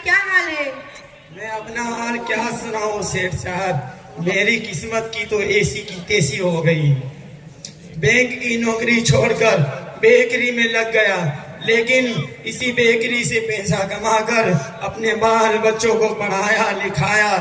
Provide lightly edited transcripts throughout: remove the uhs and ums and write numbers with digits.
क्या हाल है? मैं अपना हाल क्या सुनाऊं सेठ साहब, मेरी किस्मत की तो ऐसी की तैसी हो गई। बैंक की नौकरी छोड़कर बेकरी में लग गया, लेकिन इसी बेकरी से पैसा कमाकर अपने बाल बच्चों को पढ़ाया लिखाया।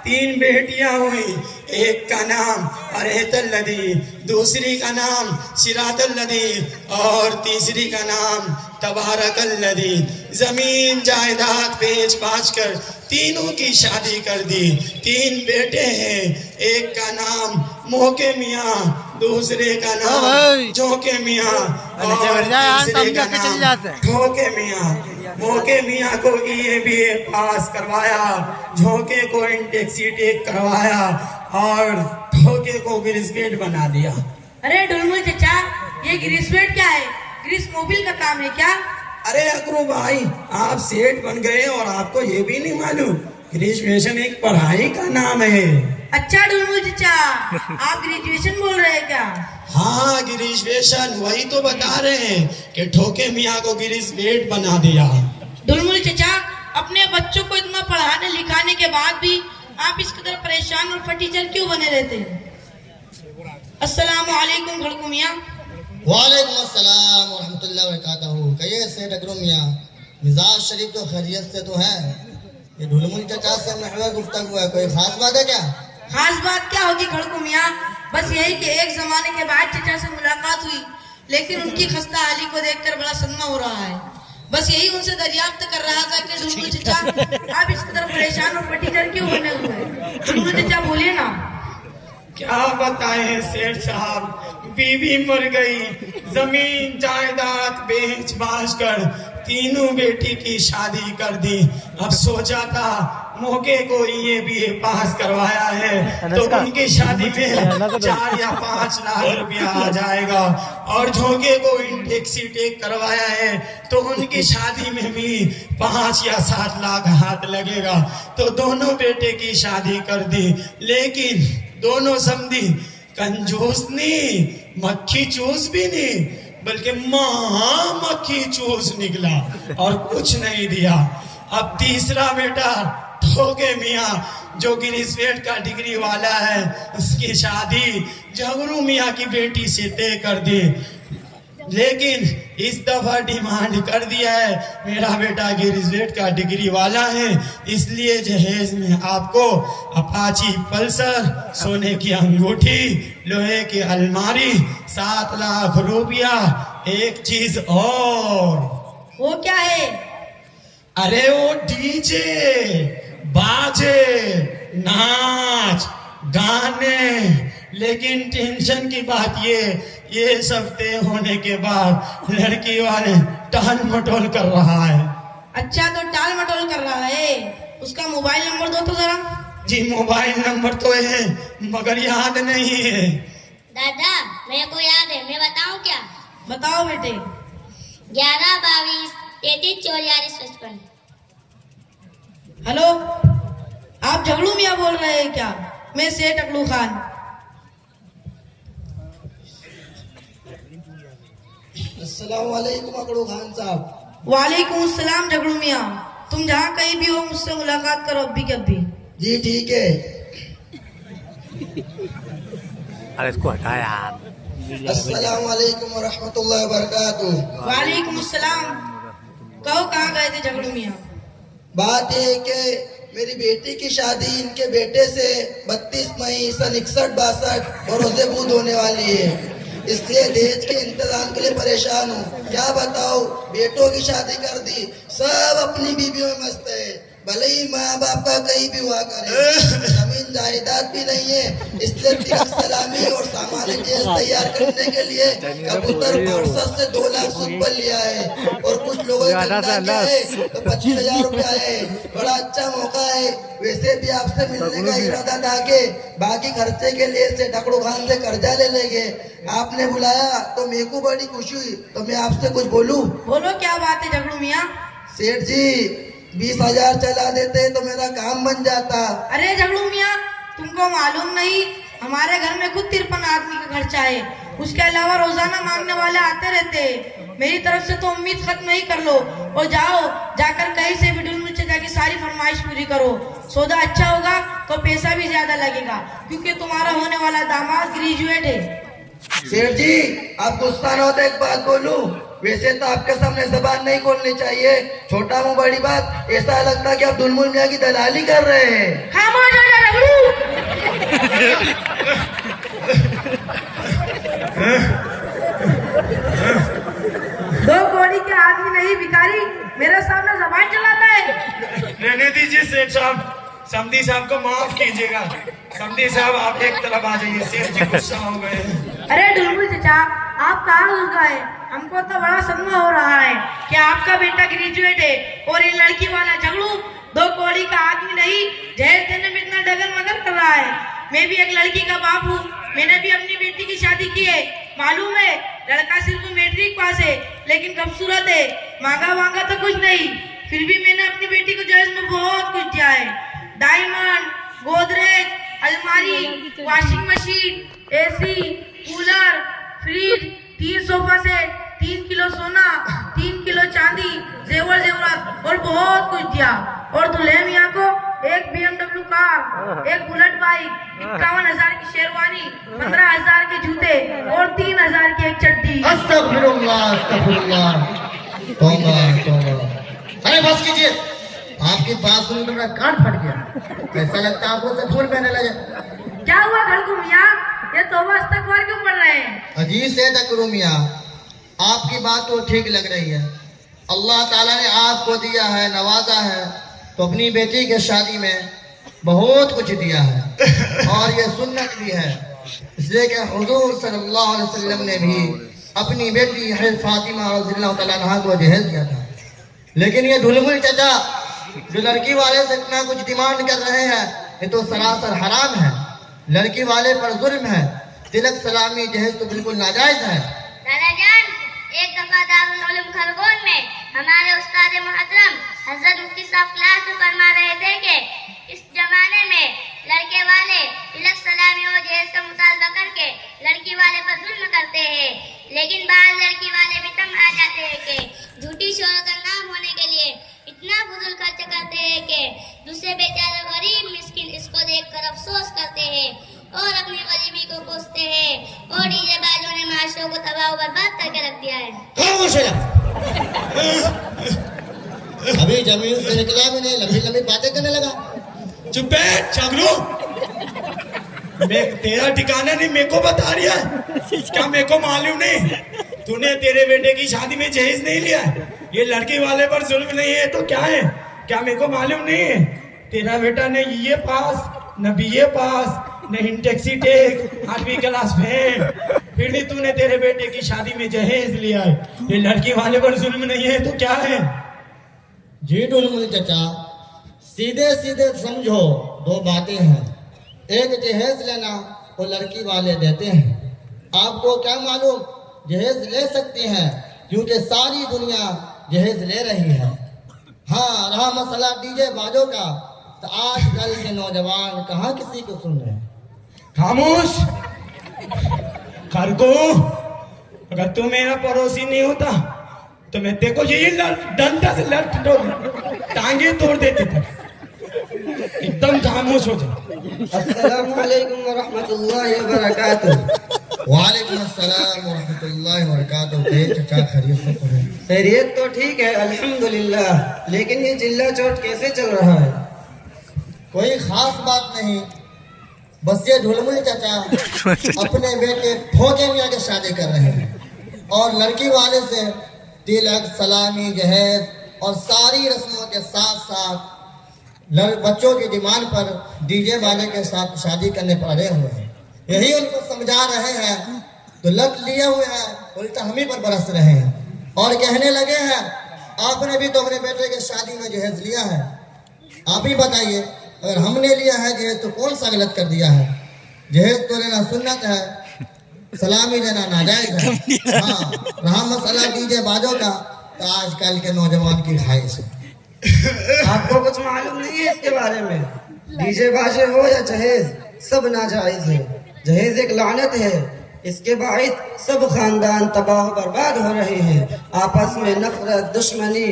3 बेटियां हुई, एक का नाम अरेतल नदी, दूसरी का नाम सिरातल नदी और तीसरी का नाम तबारकल नदी। जमीन जायदाद बेच बाच कर तीनों की शादी कर दी। 3 बेटे हैं, एक का नाम मोके मियाँ, दूसरे का नाम जोके मियाँ और तीसरे का नाम ठोके मियाँ। मोके मियाँ को BA पास करवाया, झोंके को इंटेक्सीटेक करवाया और ठोके को ग्रेजुएट बना दिया। अरे डुलमुल चचा, ये ग्रेजुएट क्या है? ग्रीस मोबिल का काम है क्या? अरे अकरू भाई, आप सेठ बन गए और आपको ये भी नहीं मालूम? ग्रेजुएशन एक पढ़ाई का नाम है। अच्छा डुलमुल चचा, आप ग्रेजुएशन बोल रहे हैं क्या? हाँ ग्रेजुएशन, वही तो बता रहे हैं कि ठोके मियाँ को ग्रेजुएट बना दिया। डुलमुल चचा, अपने बच्चों को इतना पढ़ाने लिखाने के बाद भी आप इस कदर परेशान और फटीचर क्यों बने रहते हैं? अस्सलाम वालेकुम खड़कू मियाँ। वालेकुम अस्सलाम व रहमतुल्लाहि व बरकातहू। कहिए सेठ अकरम मियाँ, मिजाज शरीफ तो खैरियत से तो है। ये ढुलमुल चचा से महवा गुफ्तगू है, कोई खास बात है क्या? खास बात क्या होगी खड़कू मियाँ? बस यही कि एक जमाने के बाद चचा से मुलाकात हुई, लेकिन उनकी खस्ता हाली को देखकर बड़ा सदमा हो रहा है। बस यही उनसे दरियाफ्त कर रहा था कि डुलमुल चचा, आप इस कदर परेशान और फटीचर क्यों बने हुए हैं? डुलमुल चचा बोलिए ना। क्या बताएं सेठ साहब, बीवी मर गई, जमीन जायदाद बेच बाच कर तीनों बेटी की शादी कर दी। अब सोचा था मौके को BA पास करवाया है तो उनकी शादी में 4 या 5 लाख रुपया आ जाएगा, और झोंके को इंटेक्सीटेक करवाया है तो उनकी शादी में भी 5 या 7 लाख हाथ लगेगा। तो दोनों बेटे की शादी कर दी, लेकिन दोनों समझी कंजूस नहीं, मक्खी चूस भी नहीं, बल्कि महा मक्खी चूस निकला और कुछ नहीं दिया। अब तीसरा बेटा ठोके मियाँ जो ग्रेजुएट का डिग्री वाला है, उसकी शादी जगरू मियाँ की बेटी से तय कर दी, लेकिन इस दफा डिमांड कर दिया है मेरा बेटा ग्रेजुएट का डिग्री वाला है, इसलिए जहेज में आपको अपाची पल्सर, सोने की अंगूठी, लोहे की अलमारी, 7 लाख रुपया। एक चीज और। वो क्या है? अरे वो डीजे, बाजे, नाच गाने। लेकिन टेंशन की बात ये सब तय होने के बाद लड़की वाले टाल मटोल कर रहा है। अच्छा, तो टाल मटोल कर रहा है, उसका मोबाइल नंबर दो तो जरा। जी मोबाइल नंबर तो है मगर याद नहीं है। दादा मेरे को याद है, मैं बताऊं क्या? बताओ बेटे। 11 22 33 44 55। हेलो, आप झगड़ू मियाँ बोल रहे हैं क्या? मैं सेठ अकलू खान। अस्सलाम वालेकुम अकड़ू खान साहब। वालेकुम अस्सलाम झगड़ू मियाँ, तुम जहाँ कहीं भी हो मुझसे मुलाकात करो अभी के अभी। जी ठीक है। अरे इसको हटा यार। अस्सलाम वालेकुम व रहमतुल्लाहि व बरकातहू। वालेकुम अस्सलाम। कहो कहाँ गए थे झगड़ू मियाँ? बात ये है कि मेरी बेटी की शादी इनके बेटे से 32 मई सन 61-62 रोजे बूद होने वाली है, इसलिए दहेज के इंतजाम के लिए परेशान हूँ। क्या बताओ, बेटों की शादी कर दी, सब अपनी बीवियों में मस्त है, भले ही माँ बाप का कहीं भी हुआ करे, जमीन जायदाद भी नहीं है, इसलिए तिलक सलामी और सामान जहेज तैयार करने के लिए कबूतर पार्षद से 2 लाख सुपर लिया है, और कुछ लोगों ने चंदा किया है तो 25,000 रुपया है। बड़ा अच्छा मौका है, वैसे भी आपसे मिलने का इरादा था कि बाकी खर्चे के लिए से डकड़ू खान से कर्जा ले लेंगे। आपने बुलाया तो मेरे को बड़ी खुशी हुई, तो मैं आपसे कुछ बोलूं? बोलो, क्या बात है झगड़ू मियाँ? सेठ जी 20,000 चला देते तो मेरा काम बन जाता। अरे झगड़ू मियाँ, तुमको मालूम नहीं, हमारे घर में खुद 53 आदमी का खर्चा है, उसके अलावा रोजाना मांगने वाले आते रहते हैं। मेरी तरफ से तो उम्मीद खत्म नहीं कर लो और जाओ, जाकर कहीं से भी डुलमुल चचा की सारी फरमाइश पूरी करो। सौदा अच्छा होगा तो पैसा भी ज्यादा लगेगा, क्योंकि तुम्हारा होने वाला दामाद ग्रेजुएट है। सेठ जी, आप गुस्सा न होता एक बात बोलूं, वैसे तो आपके सामने जबान नहीं खोलनी चाहिए, छोटा मुंह बड़ी बात, ऐसा लगता है कि आप दुलमुल मियां की दलाली कर रहे हैं। खामोश हो जा रघु। दो कौड़ी के आदमी नहीं भिखारी मेरे सामने जबान चलाता है। रहने दीजिए सेठ साहब, समधी साहब को माफ कीजिएगा। समधी साहब आप एक तरफ आ जाइए, सेठ जी गुस्सा हो गए। अरे डुलबुल चचा, आप कहाँ घुस गए? हमको तो बड़ा सदमा हो रहा है कि आपका बेटा ग्रेजुएट है और ये लड़की वाला झगड़ू दो कौड़ी का आदमी नहीं जहर देने में इतना डगर मगर कर रहा है। मैं भी एक लड़की का बाप हूँ, मैंने भी अपनी बेटी की शादी की है। मालूम है लड़का सिर्फ मैट्रिक पास है, लेकिन खूबसूरत है, मांगा वांगा तो कुछ नहीं, फिर भी मैंने अपनी बेटी को दहेज में बहुत कुछ दिया है। डायमंड, गोदरेज, अलमारी, washing machine, AC, cooler, fridge, 3 sofa set, 3 kilo सोना, 3 किलो चांदी, जेवर जेवरात और बहुत कुछ दिया। और दुल्हे मियाँ को एक BMW कार, एक बुलेट बाइक, 51,000 की शेरवानी, 15,000 के जूते और 3,000 की एक चड्डी। अस्तगफिरुल्लाह, अस्तगफिरुल्लाह, तौबा तौबा। अरे बस कीजिए, आपकी बात सुनकर मेरा कान फट गया। ऐसा लगता है आपको से फूल पहने लगे। क्या हुआ घड़कू मियाँ, ये तौबा इस्तगफार क्यों पढ़ रहे हैं? अजीज से तकरू मियाँ, आपकी बात तो ठीक लग रही है। अल्लाह ताला ने आपको दिया है, नवाजा है, तो अपनी बेटी के शादी में बहुत कुछ दिया है और ये सुन्नत भी है, इसलिए कि हुजूर सल्लल्लाहु अलैहि वसल्लम ने भी अपनी बेटी हज़रत फातिमा रज़ियल्लाहु तआला अन्हा को जहेज दिया था। लेकिन ये ढुलमुल चचा जो लड़की वाले से इतना कुछ डिमांड कर रहे हैं, ये तो सरासर हराम है, लड़की वाले पर जुल्म है। तिलक सलामी जहेज तो बिल्कुल नाजायज है। दादा जान, एक दफा दारुल उलूम खरगोन में हमारे उस्ताद मुहतरम हजरत मुफ्ती साहब क्लास में फरमा रहे थे कि इस जमाने में लड़के वाले तिलक सलामी और जहेज का मुतालबा करके लड़की वाले पर जुल्म करते हैं, लेकिन बाद लड़की वाले भी तम आ जाते हैं कि झूठी शोहरत का नाम होने के लिए इतना फजूल खर्च करते हैं कि दूसरे बेचारे गरीब मिस्किन इसको देखकर अफसोस करते हैं और अपनी गरीबी को कोसते हैं। और डीजे बाजों ने माशरे को तबाह और बर्बाद करके रख दिया है। खामोश हो जा। अभी जमीन से निकला भी नहीं, लंबी लंबी बातें करने लगा। चुप बैठ चगलू, मैं तेरा ठिकाना नहीं मेरे को बता रही है क्या? मेरे को मालूम नहीं तूने तेरे बेटे की शादी में जहेज नहीं लिया? ये लड़की वाले पर जुल्म नहीं है तो क्या है? क्या मेरे को मालूम नहीं है? तेरा बेटा ने ये पास न BA पास न टैक्सी टेक 8वीं क्लास फेल, फिर भी तूने तेरे बेटे की शादी में जहेज लिया है। ये लड़की वाले पर जुल्म नहीं है तो क्या है? जी ढुलमुल चचा, सीधे सीधे समझो, दो बातें हैं। एक जहेज लेना वो लड़की वाले देते हैं, आपको क्या मालूम जहेज ले सकती हैं क्योंकि सारी दुनिया जहेज ले रही है। हाँ, रहा मसला डीजे बाजों का, तो आजकल के नौजवान कहाँ किसी को सुन रहे हैं। खामोश खरगो, अगर तू मेरा पड़ोसी नहीं होता तो मैं तेरे को यही डंडा से टांगे तोड़ देते थे। एकदम खामोश हो जा। अस्सलामु अलैकुम व रहमतुल्लाहि व बरकातुहू। वालेकुम अस्सलाम व रहमतुल्लाहि व बरकातुहू। चचा खैरियत से पढ़े? खैरियत तो ठीक है अल्हम्दुलिल्लाह, लेकिन ये चिल्ला चोट कैसे चल रहा है? कोई खास बात नहीं, बस ये ढुलमुल चाचा अपने बेटे फौजे मियाँ के शादी कर रहे हैं और लड़की वाले से तिलक सलामी जहेज और सारी रस्मों के साथ साथ बच्चों की डिमांड पर डीजे वाले के साथ शादी करने पर अड़े हुए हैं। यही उनको समझा रहे हैं तो लत लिए हुए हैं, उल्टा हम ही पर बरस रहे हैं और कहने लगे हैं आपने भी तो अपने बेटे के शादी में जहेज लिया है, आप ही बताइए अगर हमने लिया है जहेज तो कौन सा गलत कर दिया है? जहेज तो लेना सुन्नत है, सलामी देना नाजायज है। हाँ, रहा मसला डीजे बाजों का, तो आजकल के नौजवान की ख्वाहिश है। आपको कुछ मालूम नहीं है इसके बारे में? डीजे बाजे हो या जहेज, सब नाजायज है। जहेज एक लानत है, इसके बाइद सब खानदान तबाह बर्बाद हो रहे हैं, आपस में नफरत दुश्मनी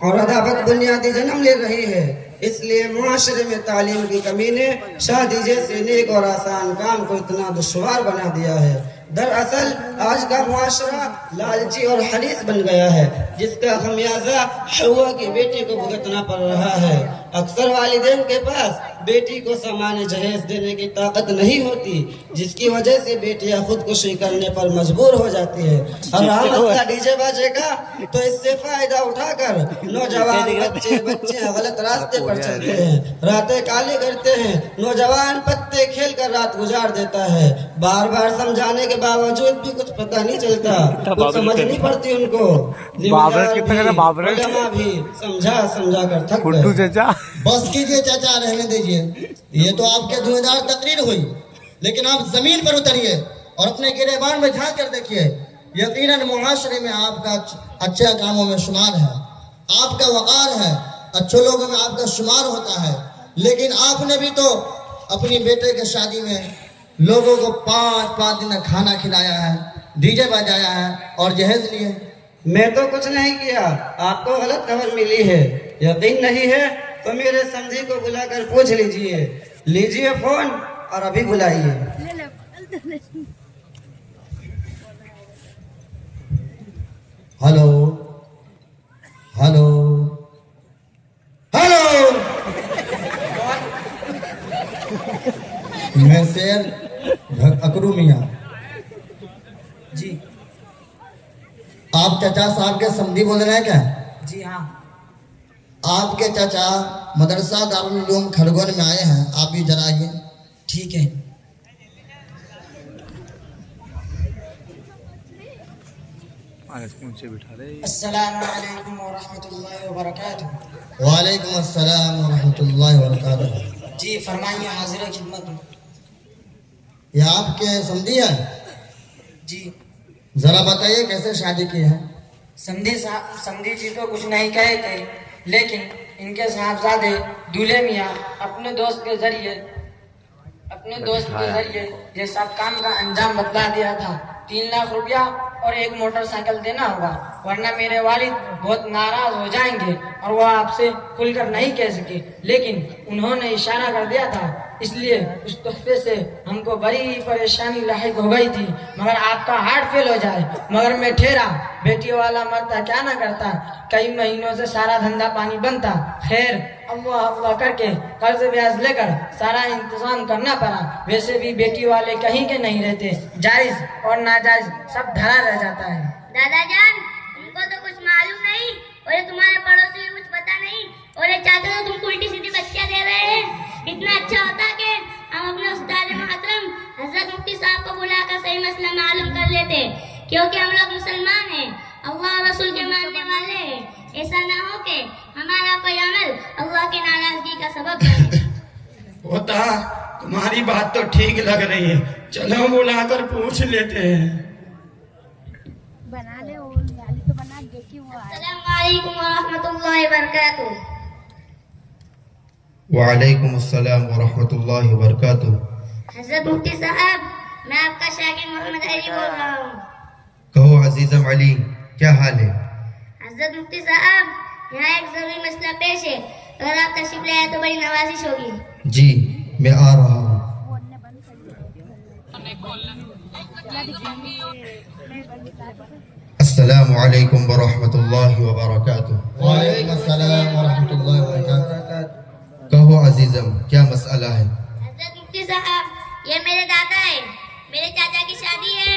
और अदावत बुनियादी जन्म ले रही है। इसलिए मुआशरे में तालीम की कमी ने शादी जैसे नेक और आसान काम को इतना दुश्वार बना दिया है। दरअसल आज का मुआशरा लालची और हरीस बन गया है, जिसका खमियाजा हवा की बेटी को भुगतना पड़ रहा है। अक्सर वालिदैन के पास बेटी को सामान जहेज देने की ताकत नहीं होती, जिसकी वजह से बेटियां खुदकुशी करने पर मजबूर हो जाती है। और रहा मसला डीजे बाजे का, तो इससे फायदा उठाकर नौजवान बच्चे गलत रास्ते पर चलते हैं, रातें काली करते हैं। नौजवान पत्ते खेल कर रात गुजार देता है। बार बार समझाने के बावजूद भी कुछ पता नहीं चलता, कुछ समझ नहीं पड़ती उनको। उलमा भी समझा कर थक गए। बस कीजिए चाचा, रहने दीजिए। ये तो आपके धुएंधार तकरीर हुई, लेकिन आप जमीन पर उतरिए और अपने गिरेबान में झांक कर देखिए। यकीनन मुआशरे में आपका अच्छे कामों में शुमार है, आपका वक़ार है, अच्छे लोगों में आपका शुमार होता है। लेकिन आपने भी तो अपनी बेटे के शादी में लोगों को 5-5 दिन खाना खिलाया है, डीजे बजाया है और जहेज लिए। मैं तो कुछ नहीं किया, आपको गलत खबर मिली है। यकीन नहीं है तो मेरे समझी को बुलाकर पूछ लीजिए फोन और अभी बुलाइए। हेलो हेलो हेलो, मैं शेर अकरू मियाँ जी। आप चाचा साहब के समधी बोल रहे हैं क्या? जी हाँ। आपके चाचा मदरसा दारुल उलूम खरगोन में आए हैं, आप भी जरा आइए। ठीक है। अस्सलामु अलैकुम व रहमतुल्लाहि व बरकातुहू। वालेकुम अस्सलाम व रहमतुल्लाहि व बरकातुहू। जी फरमाइए, हाजिर खिदमत हूँ। ये आपके समधी है? जी। जरा बताइए कैसे शादी की है? समधी जी तो कुछ नहीं कहे थे, लेकिन इनके साहबजादे दूल्हे मियाँ अपने दोस्त के जरिए ये सब काम का अंजाम बतला दिया था। 3 लाख रुपया और एक मोटरसाइकिल देना होगा, वरना मेरे वालिद बहुत नाराज हो जाएंगे और वह आपसे खुलकर नहीं कह सके। लेकिन उन्होंने इशारा कर दिया था, इसलिए उस तोहफे से हमको बड़ी परेशानी लाहिक हो गई थी। मगर आपका हार्ट फेल हो जाए, मगर मैं ठहरा। बेटी वाला मरता क्या ना करता, कई महीनों से सारा धंधा पानी बनता। खैर अल्लाह करके कर्ज ब्याज लेकर सारा इंतजाम करना पड़ा। वैसे भी बेटी वाले कहीं के नहीं रहते, जायज और नाजायज सब धरा रह जाता है। दादा जान, तुमको तो कुछ मालूम नहीं, और ये तुम्हारे पड़ोसी को कुछ पता नहीं, और ये चाचा तो तुमको उल्टी सीधी बच्चियां दे रहे हैं। इतना अच्छा होता कि हम अपने उस्ताद मोहतरम हजरत मुफ्ती साहब को बुलाकर सही मसला मालूम कर लेते, क्योंकि हम लोग मुसलमान हैं, अल्लाह और रसूल के मानने वाले हैं। ऐसा ना हो कि हमारा कोई अमल अल्लाह की नाराजगी का सबब बने। होता तुम्हारी बात तो ठीक लग रही है, चलो बुलाकर पूछ लेते हैं। बना ले, वो याली तो बना, देखी हुआ है। अस्सलामु अलैकुम व रहमतुल्लाहि व बरकातुहू। वालेकुम अस्सलाम व रहमतुल्लाहि व बरकातुहू। हजरत मुफ्ती साहब, मैं आपका शागिर्द मोहम्मद अली बोल रहा हूँ। कहो अजीजम अली, क्या हाल है? हजरत मुफ्ती साहब, यहाँ एक जरूरी मसला पेश है, अगर आप तशरीफ ले आए तो बड़ी नवाजिश होगी। जी मैं आ रहा हूँ। अस्सलामु अलैकुम व रहमतुल्लाहि व बरकातुहू। वालेकुम अस्सलाम व रहमतुल्लाहि व बरकातुहू। कहो अजीजम, क्या मसला है? हजरत मुफ्ती साहब, ये मेरे दादा है, मेरे चाचा की शादी है।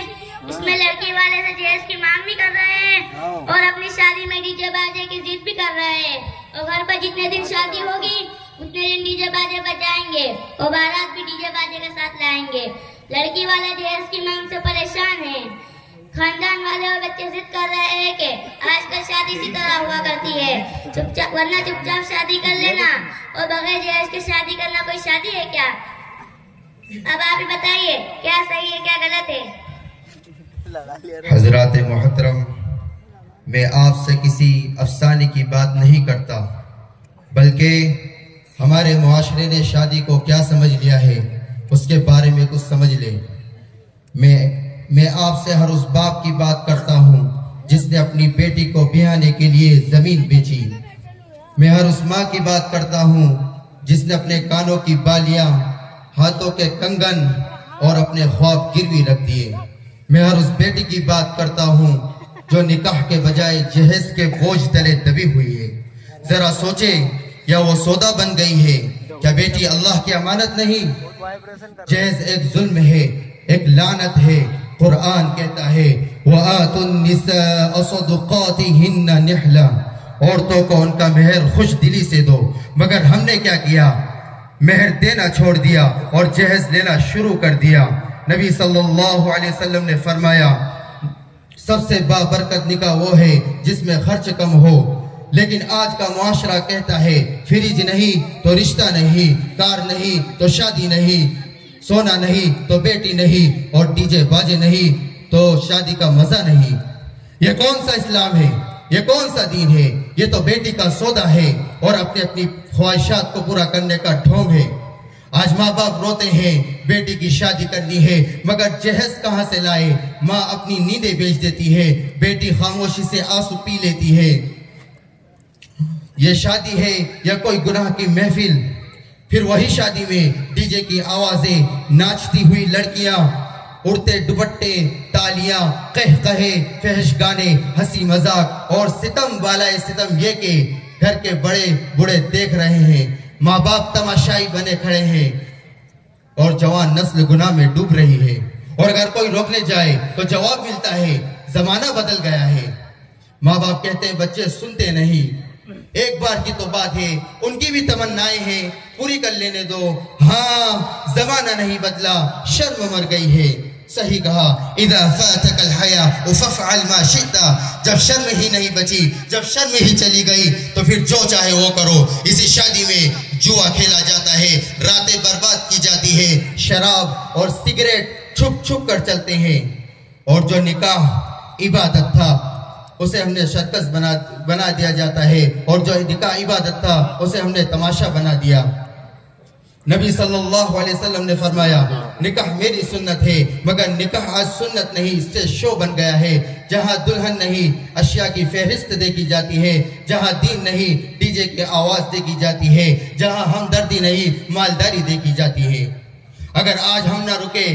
इसमें लड़की वाले से जहेज की मांग भी कर रहे हैं और अपनी शादी में डीजे बाजे की जिद भी कर रहे हैं। और घर पर जितने दिन शादी होगी उतने दिन डीजे बाजे बजाएंगे और बारात भी डीजे बाजे के साथ लाएंगे। लड़की वाले जहेज की मांग से परेशान है। खानदान वाले और बच्चे जिद कर रहे हैं कि आजकल शादी इसी तरह हुआ करती है, चुपचाप शादी कर लेना, और बगैर जहेज के शादी करना कोई शादी है क्या? अब आप ही बताइए, क्या सही है क्या गलत है? हजरात मोहतरम, मैं आपसे किसी अफसाने की बात नहीं करता, बल्कि हमारे मुआशरे ने शादी को क्या समझ लिया है उसके बारे में कुछ समझ ले। मैं आपसे हर उस बाप की बात करता हूँ जिसने अपनी बेटी को ब्याहने के लिए जमीन बेची। मैं हर उस माँ की बात करता हूँ जिसने अपने कानों की बालियां, हाथों के कंगन और अपने ख्वाब गिरवी रख दिए। मैं हर उस बेटी की बात करता हूँ जो निकाह के बजाय जहेज के बोझ तले दबी हुई है। जरा सोचे, या वो सौदा बन गई है? क्या बेटी अल्लाह की अमानत नहीं? जहेज एक जुल्म है, एक लानत है। कुरान कहता है वआतुन निसा सदुकातिहिन्न निहला, औरतों को उनका मेहर खुश दिली से दो। मगर हमने क्या किया? मेहर देना छोड़ दिया और जहेज लेना शुरू कर दिया। नबी सल्लल्लाहु अलैहि वसल्लम ने फरमाया सबसे बाबरकत निकाह वो है जिसमें खर्च कम हो। लेकिन आज का मुआशरा कहता है फ्रिज नहीं तो रिश्ता नहीं, कार नहीं तो शादी नहीं, सोना नहीं तो बेटी नहीं, और डीजे बाजे नहीं तो शादी का मजा नहीं। ये कौन सा इस्लाम है? ये कौन सा दीन है? ये तो बेटी का सौदा है और अपनी अपनी ख्वाहिशात को पूरा करने का ढोंग है। आज माँ बाप रोते हैं बेटी की शादी करनी है, मगर जहेज कहाँ से लाए? माँ अपनी नींदें बेच देती है, बेटी खामोशी से आंसू पी लेती है। ये शादी है या कोई गुनाह की महफिल? फिर वही शादी में डीजे की आवाजें, नाचती हुई लड़कियां, उड़ते दुपट्टे, तालियां, कह कहे, फहश गाने, हंसी मजाक और सितम वालाए सितम ये के घर के बड़े बूढ़े देख रहे हैं। माँ बाप तमाशाई बने खड़े हैं और जवान नस्ल गुनाह में डूब रही है। और अगर कोई रोकने जाए तो जवाब मिलता है जमाना बदल गया है। माँ बाप कहते हैं बच्चे सुनते नहीं। एक बार की तो बात है, उनकी भी तमन्नाएं हैं, पूरी कर लेने दो। हाँ, जमाना नहीं बदला, शर्म मर गई है। सही कहा, इदा फातकल हया फफअल मा शिता। जब शर्म ही नहीं बची, जब शर्म ही चली गई तो फिर जो चाहे वो करो। इसी शादी में जुआ खेला जाता है, रातें बर्बाद की जाती है, शराब और सिगरेट छुप छुप कर चलते हैं। और जो निकाह इबादत था उसे हमने सर्कस बना दिया जाता है, और जो निकाह इबादत था उसे हमने तमाशा बना दिया। नबी सल्लल्लाहु अलैहि वसल्लम ने फरमाया निकाह मेरी सुन्नत है, मगर निकाह आज सुन्नत नहीं, इससे शो बन गया है। जहां दुल्हन नहीं अशिया की फहरिस्त देखी जाती है, जहां दीन नहीं डीजे की आवाज देखी जाती है, जहां हमदर्दी नहीं मालदारी देखी जाती है। अगर आज हम ना रुके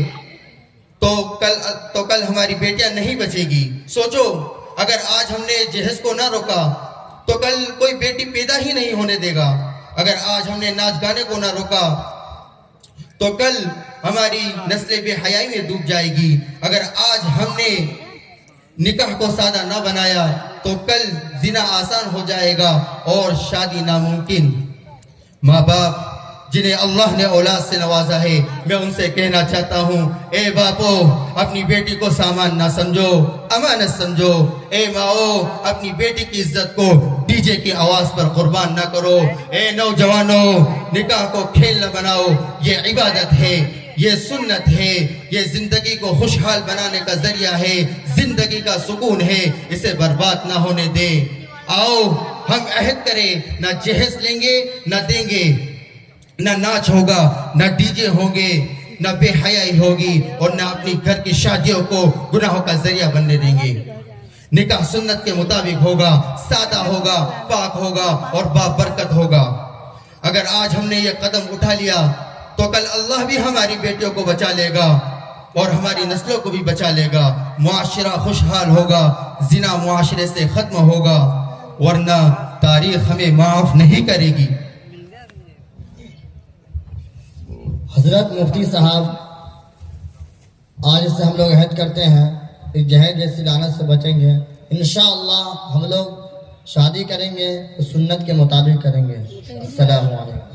तो कल हमारी बेटियां नहीं बचेगी। सोचो, अगर आज हमने जहेज को ना रोका तो कल कोई बेटी पैदा ही नहीं होने देगा। अगर आज हमने नाच गाने को ना रोका तो कल हमारी नस्लें बेहयाई में डूब जाएगी। अगर आज हमने निकाह को सादा ना बनाया तो कल जिना आसान हो जाएगा और शादी नामुमकिन। माँ बाप जिन्हें अल्लाह ने औलाद से नवाजा है, मैं उनसे कहना चाहता हूँ, ए बापो अपनी बेटी को सामान ना समझो, अमानत समझो। ए माओ अपनी बेटी की इज्जत को डीजे की आवाज पर कुर्बान ना करो। ए नौजवानों निकाह को खेल न बनाओ, ये इबादत है, ये सुन्नत है, ये जिंदगी को खुशहाल बनाने का जरिया है, जिंदगी का सुकून है, इसे बर्बाद ना होने दे। आओ हम अहद करें, ना जहेज लेंगे ना देंगे, ना नाच होगा, ना डीजे होंगे, ना बेहयाई होगी, और ना अपनी घर की शादियों को गुनाहों का जरिया बनने देंगे। निकाह सुन्नत के मुताबिक होगा, सादा होगा, पाक होगा और बाबरकत होगा। अगर आज हमने ये कदम उठा लिया तो कल अल्लाह भी हमारी बेटियों को बचा लेगा और हमारी नस्लों को भी बचा लेगा। मुआशरा खुशहाल होगा, जिना मुआशरे से खत्म होगा, वरना तारीख हमें माफ नहीं करेगी। हजरत मुफ्ती साहब, आज से हम लोग अहद करते हैं इस जहेज जैसी लानत से बचेंगे। इंशाअल्लाह हम लोग शादी करेंगे तो सुन्नत के मुताबिक करेंगे। अस्सलाम वालेकुम।